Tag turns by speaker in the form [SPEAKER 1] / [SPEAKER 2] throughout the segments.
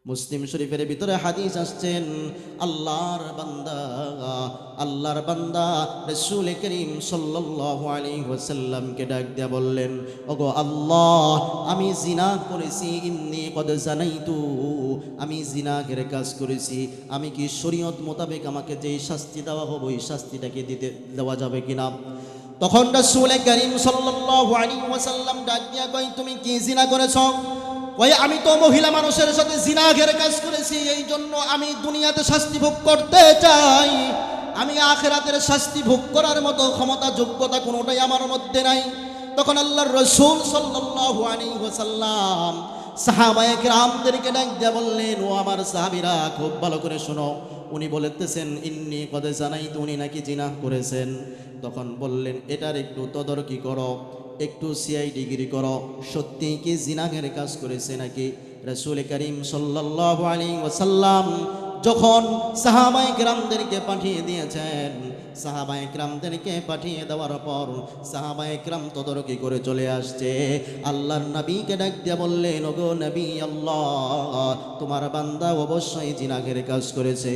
[SPEAKER 1] মুসলিম শরীফের ভিতরে হাদিস আসছেন, আল্লাহর বান্দা রাসূল করিম সাল্লাল্লাহু আলাইহি ওয়াসাল্লামকে ডাক দিয়া বললেন, ওগো আল্লাহ, আমি জিনা করেছি, ইন্নী কদ জানাইতু, আমি জিনাহের কাজ করেছি, আমি কি শরীয়ত মোতাবেক আমাকে যেই শাস্তি দেওয়া হবে ওই শাস্তিটাকে দেওয়া যাবে কিনা? তখন রাসূল করিম সাল্লাল্লাহু আলাইহি ওয়াসাল্লাম ডাক দিয়া কয়, তুমি কি জিনা করেছো? ওই আমি তো মহিলা মানুষের সাথে জিনাহের কাজ করেছি, এই জন্য আমি দুনিয়াতে শাস্তি ভোগ করতে চাই, আমি আখিরাতের শাস্তি ভোগ করার মতো ক্ষমতা যোগ্যতা কোনোটাই আমার মধ্যে নাই। তখন আল্লাহর রাসূল সাল্লাল্লাহু আলাইহি ওয়াসাল্লাম সাহাবায়ে কেরামদেরকে ডাক দিয়ে বললেন, ও আমার সাহাবীরা, খুব ভালো করে শোনো। উনি বলতেছেন ইন্নী কদ জানাইতু, উনি নাকি জিনাহ করেছেন। তখন বললেন, এটার একটু তদারকি করো, একটু সিআইডিগিরি করো, সত্যি কি জিনাহের কাজ করেছে নাকি? রাসূল করিম সাল্লাল্লাহু আলাইহি ওয়াসাল্লাম যখন সাহাবায়ে কেরামদেরকে পাঠিয়ে দিয়েছেন, সাহাবায়ে কেরামদেরকে পাঠিয়ে দেওয়ার পর সাহাবায়ে কেরাম তদারকি করে চলে আসছে। আল্লাহর নবীকে ডাক দিয়ে বললেন, ওগো নবী আল্লাহ, তোমার বান্দা অবশ্যই জিনাহের কাজ করেছে।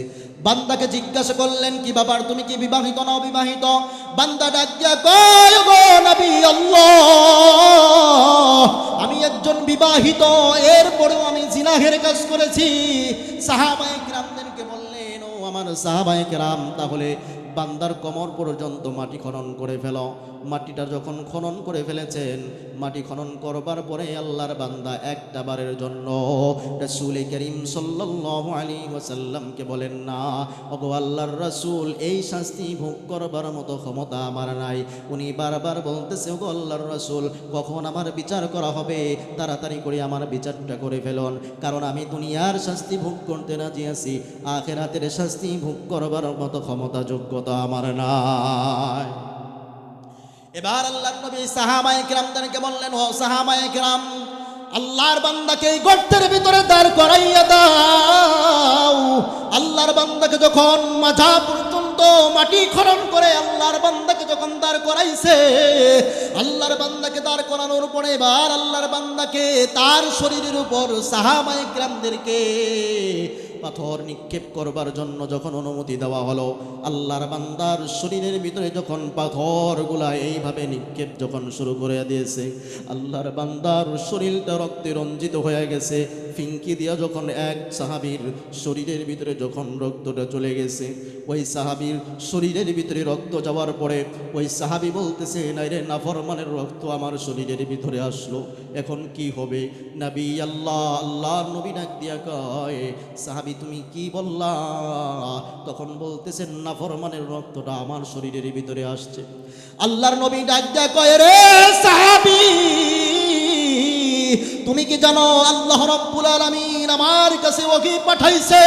[SPEAKER 1] বান্দাকে জিজ্ঞাসা করলেন, কি ব্যাপার, তুমি কি বিবাহিত না অবিবাহিত? বান্দা ডাক দিয়া কয়, ওগো নবী আল্লাহ, আমি একজন বিবাহিত, এরপরেও আমি জিনাহের কাজ করেছি। সাহাবায়ে কেরামদেরকে বললেন, ও আমার সাহাবায়ে কেরাম, তাহলে বান্দার কোমর পর্যন্ত মাটি খনন করে ফেলো। মাটিটা যখন খনন করে ফেলেছেন, মাটি খনন করবার পরে আল্লাহর বান্দা একটা বারের জন্য রাসূল করিম সাল্লাল্লাহু আলাইহি ওয়াসাল্লামকে বলেন না, ওগো আল্লাহর রাসূল, এই শাস্তি ভোগ করবার মতো ক্ষমতা আমার নাই। উনি বারবার বলতেছে, ওগো আল্লাহর রাসূল, কখন আমার বিচার করা হবে, তাড়াতাড়ি করে আমার বিচারটা করে ফেলুন, কারণ আমি দুনিয়ার শাস্তি ভোগ করতে রাজি আছি, আখিরাতের শাস্তি ভোগ করবার মতো ক্ষমতা যোগ্যতা আমার নাই। এবার আল্লাহর নবী সাহাবায়ে কেরামদেরকে বললেন, ও সাহাবায়ে কেরাম, আল্লাহর বান্দাকে এই গর্তের ভিতরে দাঁড় করাইয়া দাও। আল্লাহর বান্দাকে যখন মাজা পর্যন্ত মাটি খনন করে আল্লাহর বান্দাকে যখন দাঁড় করাইছে, আল্লাহর বান্দাকে দাঁড় করানোর পরে এবার আল্লাহর বান্দাকে তার শরীরের উপর সাহাবায়ে কেরামদেরকে পাথর নিক্ষেপ করবার জন্য যখন অনুমতি দেওয়া হলো, আল্লাহর বান্দার শরীরের ভিতরে যখন পাথরগুলা এইভাবে নিক্ষেপ যখন শুরু করে দিয়েছে, আল্লাহর বান্দার শরীরটা রক্তে রঞ্জিত হয়ে গেছে। ফিঙ্কি দিয়া যখন এক সাহাবীর শরীরের ভিতরে যখন রক্তটা চলে গেছে, ওই সাহাবীর শরীরের ভিতরে রক্ত যাওয়ার পরে ওই সাহাবী বলতেছে, নাইরে নাফরমানের রক্ত আমার শরীরের ভিতরে আসলো, এখন কি হবে? নবী আল্লাহর নবী ডাক দিয়া কয়, সাহাবী তুমি কি বললা? তখন বলতেছেন, নাফরমানের রক্তটা আমার শরীরের ভিতরে আসছে। আল্লাহর নবী ডাক দিয়া কয়, রে সাহাবী, তুমি কি জানো আল্লাহ রাব্বুল আলামিন আমার কাছে ওহী পাঠাইছে?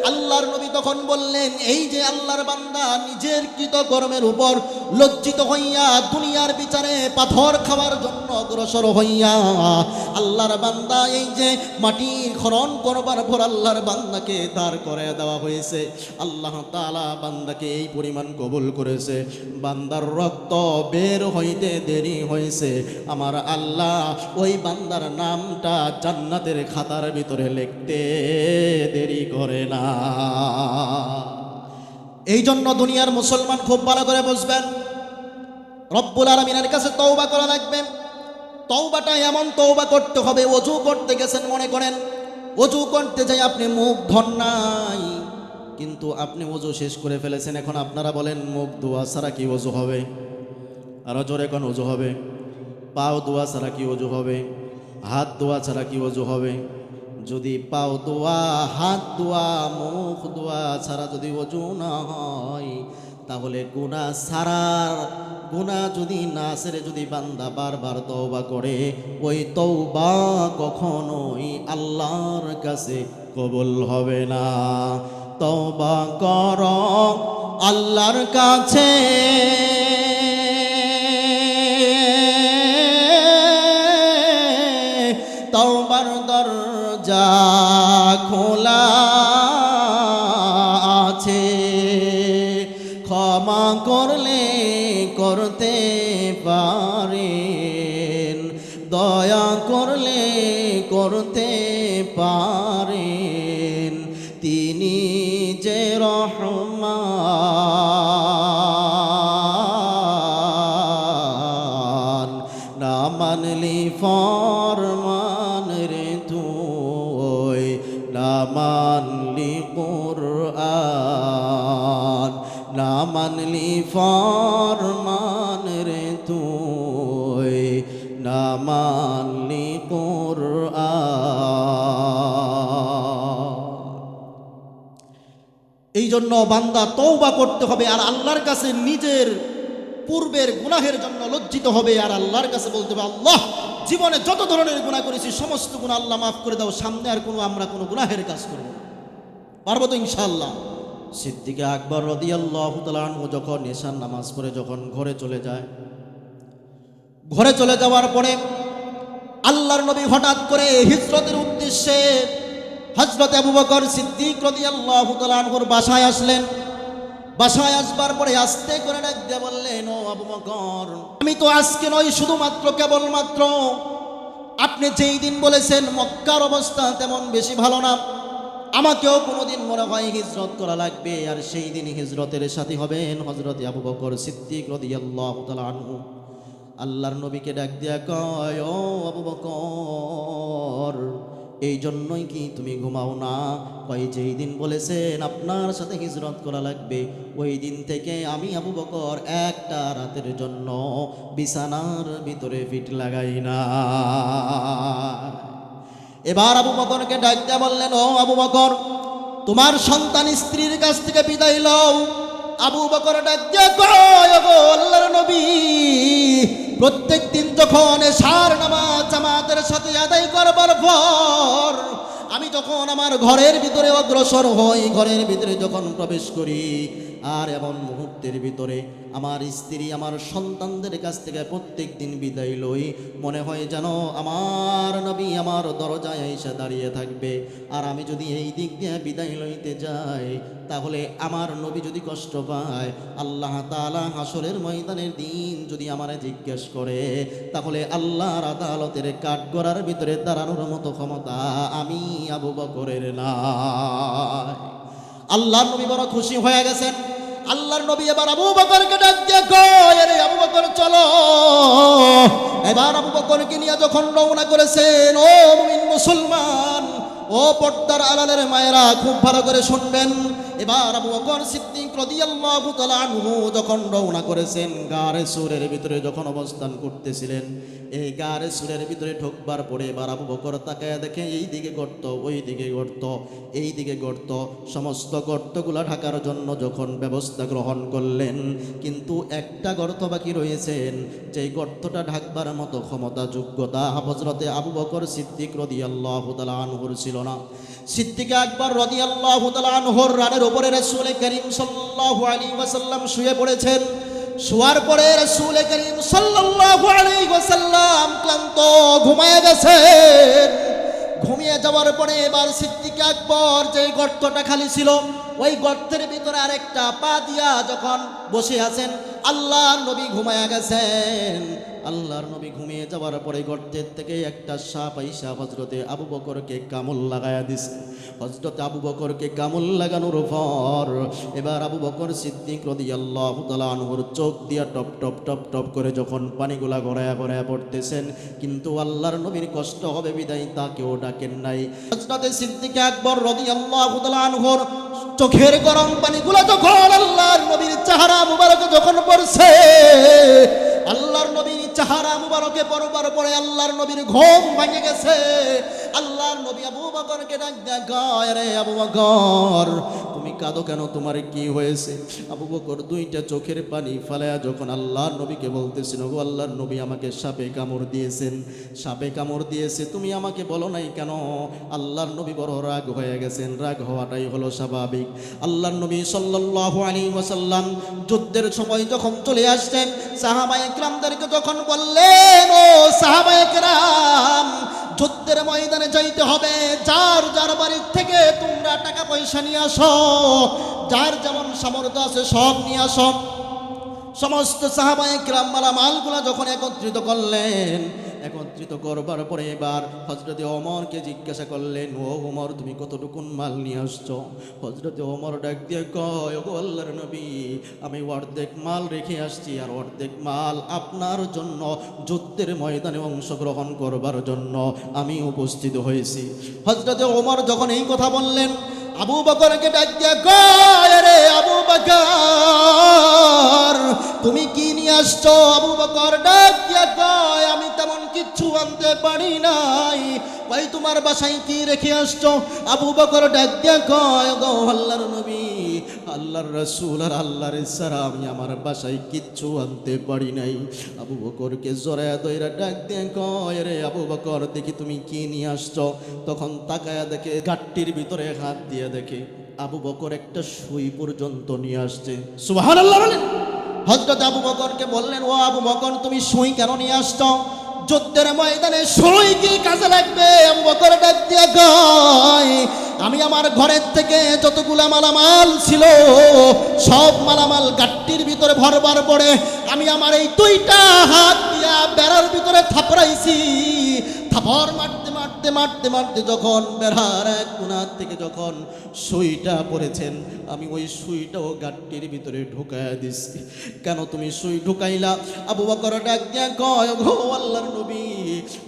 [SPEAKER 1] আল্লাহর নবী তখন বললেন, এই যে আল্লাহর বান্দা নিজের কৃতকর্মের উপর লজ্জিত হইয়া দুনিয়ার বিচারে পাথর খাওয়ার জন্য অগ্রসর হইয়া আল্লাহর বান্দা এই যে মাটি খনন করবার পর আল্লাহর বান্দাকে দাঁড় করে দেওয়া হয়েছে, আল্লাহ তাআলা বান্দাকে এই পরিমাণ কবুল করেছে, বান্দার রক্ত বের হইতে দেরি হয়েছে, আমার আল্লাহ ওই বান্দার নামটা জান্নাতের খাতার ভিতরে লিখতে দেরি করে না। এই জন্য দুনিয়ার মুসলমান খুব ভালো করে বুঝবেন, রব্বুল আলামিনের কাছে তওবা করা লাগবে। তওবাটা এমন তওবা করতে হবে, ওযু করতে গেছেন, মনে করেন ওযু করতে যাই আপনি মুখ ধন নাই, কিন্তু আপনি ওযু শেষ করে ফেলেছেন, এখন আপনারা বলেন মুখ ধোয়া ছাড়া কি ওযু হবে? আরো জোরে কোন ওযু হবে? পাও ধোয়া ছাড়া কি ওযু হবে? হাত ধোয়া ছাড়া কি ওযু হবে? যদি পাও ধোয়া, হাত ধোয়া, মুখ ধোয়া ছাড়া যদি ওযু না হয়, তাহলে গুনাহ যদি না ছেড়ে যদি বান্দা বারবার তওবা করে, ওই তওবা কখনোই আল্লাহর কাছে কবুল হবে না। তওবা করো আল্লাহর কাছে, তওবার দরজা খোলা আছে, ক্ষমা করলে করতে পারেন, দয়া করলে করতে পারেন, তিনি যে রহমান। না মানলি ফরমান রে তুই, না মানলি কুরআন, না মানলি ফরমান রে তুই, না মানলি কুরআন। এই জন্য বান্দা তওবা করতে হবে আর আল্লাহর কাছে নিজের পূর্বের গুনাহের জন্য লজ্জিত হবে আর আল্লাহর কাছে বলতে হবে, আল্লাহ জীবনে যত ধরনের গুনাহ করেছি সমস্ত গুনাহ আল্লাহ মাফ করে দাও, সামনে আর আমরা কোনো গুনাহের কাজ করব না। পারবো তো ইনশাআল্লাহ। সিদ্দিক আকবর রাদিয়াল্লাহু তাআলা আনহু যখন এশার নামাজ পড়ে যখন ঘরে চলে যায়, ঘরে চলে যাওয়ার পরে আল্লাহর নবী হঠাৎ করে হিজরতের উদ্দেশ্যে হযরত আবু বকর সিদ্দিক রাদিয়াল্লাহু তাআলা আনহুর বাসায় আসলেন। বাসায় আসবার পরে আস্তে করে ডাক দিয়ে বললেন, ও আবু বকর, আমি তো আজকে নয় শুধুমাত্র কেবলমাত্র আপনি যেই দিন বলেছেন মক্কার অবস্থা তেমন বেশি ভালো না, আমাকেও কোনোদিন মনে হয় হিজরত করা লাগবে, আর সেই দিন হিজরতের সাথী হবেন হযরত আবু বকর সিদ্দিক রাদিয়াল্লাহু তাআলা আনহু। আল্লাহর নবীকে ডাক দিয়া কয়, ও আবু বকর, এই জন্যই কি তুমি ঘুমাও না? কয় যেই দিন বলেছেন আপনার সাথে হিজরত করা লাগবে ওই দিন থেকে আমি আবু বকর একটা রাতের জন্য বিছানার ভিতরে ফিট লাগাই না। এবার আবু বকরকে ডাক দিয়া বললেন, ও আবু বকর, তোমার সন্তান স্ত্রীর কাছ থেকে বিদায় লও। আবু বকর ডাক দিয়া কয়, ওগো আল্লাহর নবী, প্রত্যেক দিন যখন এশার নামাজ জামাতের সাথে আদায় করবার পর আমি যখন আমার ঘরের ভিতরে অগ্রসর হই, ঘরের ভিতরে যখন প্রবেশ করি, আর এমন মুহূর্তের ভিতরে আমার স্ত্রী আমার সন্তানদের কাছ থেকে প্রত্যেক দিন বিদায় লই, মনে হয় যেন আমার নবী আমার দরজায় এসে দাঁড়িয়ে থাকবে। আর আমি যদি এই দিক দিয়ে বিদায় লইতে যাই তাহলে আমার নবী যদি কষ্ট পায়, আল্লাহ তাআলা হাসরের ময়দানের দিন যদি আমারে জিজ্ঞেস করে, তাহলে আল্লাহর আদালতের কাঠগড়ার ভিতরে দাঁড়ানোর মতো ক্ষমতা আমি আবু বকরের নাই। আল্লাহর নবী বড় খুশি হয়ে গেছেন। আল্লাহর নবী এবার আবু বকরকে ডাক দিয়ে কয়, আরে আবু বকর চলো। এবার আবু বকরকে নিয়ে যখন রওনা করেছেন, ও মুমিন মুসলমান, ও পর্দার আড়ালের মায়েরা খুব ভালো করে শুনবেন। এবার আবু বকর সিদ্দিক রাদিয়াল্লাহু তাআলা আনহু যখন রওনা করেছেন, গারে সুরের ভিতরে যখন অবস্থান করতেছিলেন, এই গারে সুরের ভিতরে ঢোকবার পরে এবার আবু বকর তাকায় দেখে এই দিকে গর্ত, ওই দিকে গর্ত, এই দিকে গর্ত, সমস্ত গর্তগুলা ঢাকার জন্য যখন ব্যবস্থা গ্রহণ করলেন, কিন্তু একটা গর্ত বাকি রয়েছেন, যেই গর্তটা ঢাকবার মতো ক্ষমতা যোগ্যতা হযরতে আবু বকর সিদ্দিক রাদিয়াল্লাহু তাআলা আনহুর ছিল না। সিদ্দিক আকবর রাদিয়াল্লাহু তাআলা আনহুর রানের উপরে রাসূল করিম সাল্লাল্লাহু আলাইহি ওয়াসাল্লাম শুয়ে পড়েছেন। শোয়ার পরে রাসূল করিম সাল্লাল্লাহু আলাইহি ওয়াসাল্লাম ক্লান্ত ঘুমিয়ে গেছেন। ঘুমিয়ে যাওয়ার পরে এবার সিদ্দিক আকবর যে গর্তটা খালি ছিল ওই গর্তের ভিতরে আরেকটা পা দিয়া যখন বসে আছেন, আল্লাহর নবী ঘুমিয়ে গেছেন। আল্লাহর নবী ঘুমিয়ে যাওয়ার পরে গর্তের থেকে একটা সাপ আইসা হযরতে আবু বকরকে কামড় লাগায়া দিছে। হযরতে আবু বকরকে কামড় লাগানোর পর এবার আবু বকর সিদ্দিক রাদিয়াল্লাহু তাআলা আনহুর চোখ দিয়া টপ টপ টপ টপ করে যখন পানিগুলা গড়ায়া গড়ায়া পড়তেছেন, কিন্তু আল্লাহর নবীর কষ্ট হবে বিদায় তাকেও ডাকেন নাই। হযরতে সিদ্দিক আকবর রাদিয়াল্লাহু তাআলা আনহুর চোখের গরম পানিগুলা যখন আল্লাহর নবীর চেহারা মুবারকে যখন পড়ছে, আল্লাহর নবীর চেহারা মুবারকে পড়বার পরে আল্লাহর নবীর ঘুম ভেঙে গেছে। আল্লাহর নবী আবু বকরকে ডাক দেয়া কয়, রে আবু বকর, তুমি কাঁদো কেন? তোমার কি হয়েছে? আবু বকর দুইটা চোখের পানি ফালায়া যখন আল্লাহর নবীকে বলতেছেন, ও আল্লাহর নবী, আমাকে সাপে কামড় দিয়েছেন, সাপে কামড় দিয়েছে, তুমি আমাকে বলো নাই কেন? আল্লাহর নবী বড় রাগ হয়ে গেছেন। রাগ হওয়াটাই হলো স্বাভাবিক। আল্লাহর নবী সাল্লাল্লাহু আলাইহি ওয়াসাল্লাম যুদ্ধের সময় যখন চলে আসছেন, সাহাবায়ে কিরামদেরকে যখন বললেন, ও সাহাবায়ে কিরাম, যুদ্ধের ময়দানে যাইতে হবে, যার যার বাড়ির থেকে তোমরা টাকা পয়সা নিয়ে আসো, যার যেমন সামর্থ্য আছে সব নিয়ে আসো। সমস্ত সাহাবায়ে কিরাম মালামালগুলো যখন একত্রিত করলেন, একত্রিত করবার পরে এবার হযরতে ওমরকে জিজ্ঞাসা করলেন, ও ওমর, তুমি কতটুকুন মাল নিয়ে আসছো? হযরতে ওমর ডাক দিয়ে কয়, ওগো আল্লাহর নবী, আমি অর্ধেক মাল রেখে আসছি, আর অর্ধেক মাল আপনার জন্য যুদ্ধের ময়দানে অংশগ্রহণ করবার জন্য আমি উপস্থিত হয়েছি। হযরতে ওমর যখন এই কথা বললেন, আবু বকরকে ডাক দিয়ে কয়, রে আবু বকর, তুমি কি নিয়ে আসছো? আবু বকর ডাক দিয়ে কয়, আমি তেমন কিচ্ছু আনতে পারি নাই। ভাই, তোমার বাসায় কি রেখে আসছো? আবু বকর ডাক দিয়ে কয়, গো আল্লাহর নবী, আল্লাহর রাসূল আর আল্লাহর ইচ্ছারা আমি আমার বাসায় কিচ্ছু আনতে পারি নাই। আবু বকরকে জড়ায়া দইরা ডাক দিয়ে কয়, রে আবু বকর, দেখি তুমি কি নিয়ে আসছো? তখন তাকায়া দেখে গাট্টির ভিতরে হাত দিয়ে দেখে আবু বকর একটা সুই পর্যন্ত নিয়ে আসছে। সুবহানাল্লাহ বলেন। হযরত আবু বকরকে বললেন, ও আবু বকর, তুমি সুই কেন নিয়ে আসছো? যুদ্ধের ময়দানে সুই কি কাজে লাগবে? আবু বকর ডাক দিয়ে কয়, আমি আমার ঘরের থেকে যতগুলা মালামাল ছিল সব মালামাল গাট্টির ভিতরে ভরবার পরে আমি আমার এই দুইটা হাত দিয়া বেড়ার ভিতরে থাপড়াইছি। থাপড় মারতে মারতে মারতে মারতে যখন বেড়ার এক কোণার থেকে যখন সুইটা পড়েছেন, আমি ওই সুইটাও গাট্টির ভিতরে ঢুকাইয়া দিছি। কেন তুমি সুই ঢুকাইলা? আবু বকর ডাক দিয়া কয়, গো আল্লাহর নবী,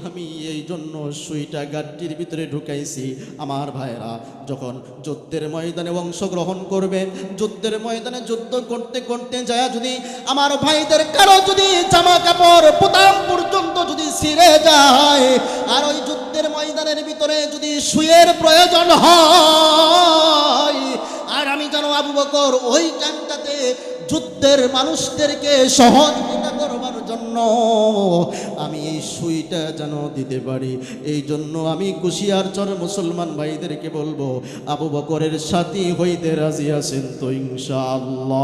[SPEAKER 1] আমি এই জন্য সুইটা গাট্টির ভিতরে ঢুকাইছি, আমার ভাইরা যখন যুদ্ধের ময়দানে অংশগ্রহণ করবে, যুদ্ধের ময়দানে যুদ্ধ করতে করতে যায় যদি আমার ভাইদের কারো যদি জামা কাপড় বোতাম পর্যন্ত যদি ছিঁড়ে যায়, আর ওই যুদ্ধের ময়দানের ভিতরে যদি সুইয়ের প্রয়োজন হয়, আর আমি জানো আবু বকর ওই টাইমটাতে যুদ্ধের মানুষদেরকে সহযোগিতা করবার জন্য আমি এই সুইটা যেন দিতে পারি, এই জন্য আমি কুশিয়ারচর মুসলমান ভাইদেরকে বলবো, আবু বকরের সাথী হইতে রাজি আছেন তো ইনশাআল্লাহ?